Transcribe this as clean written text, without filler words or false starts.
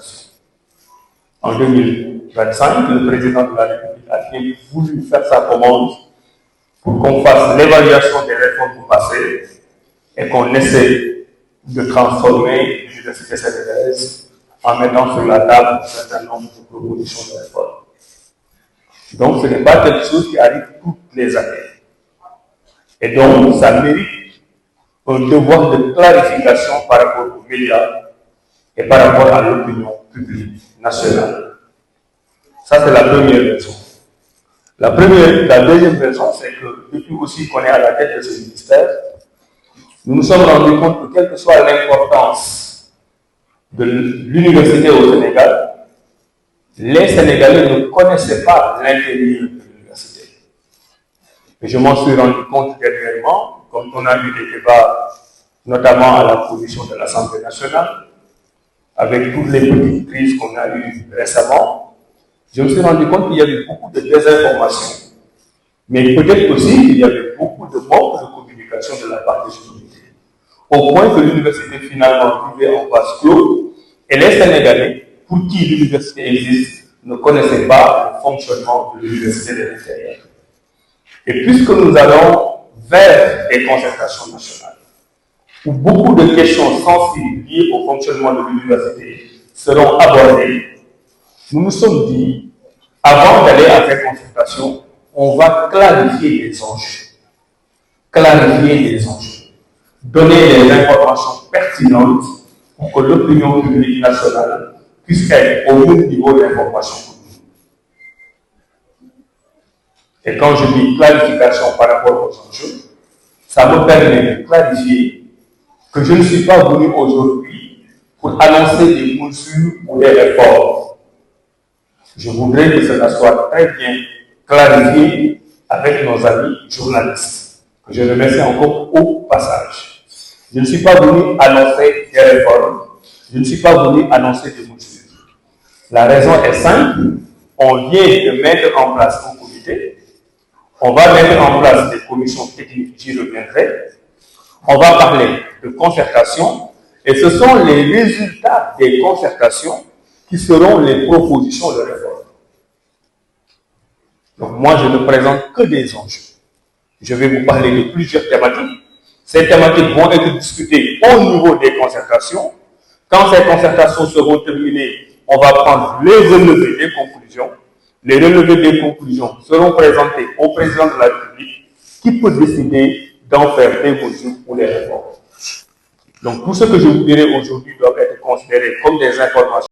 concertation. En 2025, le président de la République a bien voulu faire sa commande pour qu'on fasse l'évaluation des réformes passées et qu'on essaie de transformer l'université sénégalaise en mettant sur la table un certain nombre de propositions de réforme. Donc ce n'est pas quelque chose qui arrive toutes les années. Et donc ça mérite un devoir de clarification par rapport aux médias et par rapport à l'opinion publique nationale. Ça, c'est la première raison. La deuxième raison, c'est que depuis aussi qu'on est à la tête de ce ministère, nous nous sommes rendus compte que quelle que soit l'importance de l'université au Sénégal, les Sénégalais ne connaissaient pas l'intérieur de l'université. Et je m'en suis rendu compte dernièrement, quand on a eu des débats, notamment à la commission de l'Assemblée nationale, avec toutes les petites crises qu'on a eues récemment, je me suis rendu compte qu'il y avait beaucoup de désinformation. Mais peut-être aussi qu'il y avait beaucoup de manque de communication de la part des autorités. Au point que l'université finalement vivait en vase clos, et les Sénégalais, pour qui l'université existe, ne connaissaient pas le fonctionnement de l'université de l'intérieur. Et puisque nous allons vers des concertations nationales, où beaucoup de questions sensibles liées au fonctionnement de l'université seront abordées, nous nous sommes dit, avant d'aller à ces concertations, on va clarifier les enjeux. Clarifier les enjeux. Donner les informations pertinentes pour que l'opinion publique nationale puisse être au même niveau d'information. Et quand je dis clarification par rapport aux enjeux, ça me permet de clarifier que je ne suis pas venu aujourd'hui pour annoncer des mesures ou des réformes. Je voudrais que cela soit très bien clarifié avec nos amis journalistes, que je remercie encore au passage. Je ne suis pas venu annoncer des réformes, je ne suis pas venu annoncer des mesures. La raison est simple, on vient de mettre en place un comité, on va mettre en place des commissions techniques, j'y reviendrai, on va parler de concertation, et ce sont les résultats des concertations qui seront les propositions de réforme. Donc moi, je ne présente que des enjeux. Je vais vous parler de plusieurs thématiques. Ces thématiques vont être discutées au niveau des concertations. Quand ces concertations seront terminées, on va prendre les relevés des conclusions. Les relevés des conclusions seront présentés au président de la République qui peut décider d'en faire des mesures ou des réformes. Donc tout ce que je vous dirai aujourd'hui doit être considéré comme des informations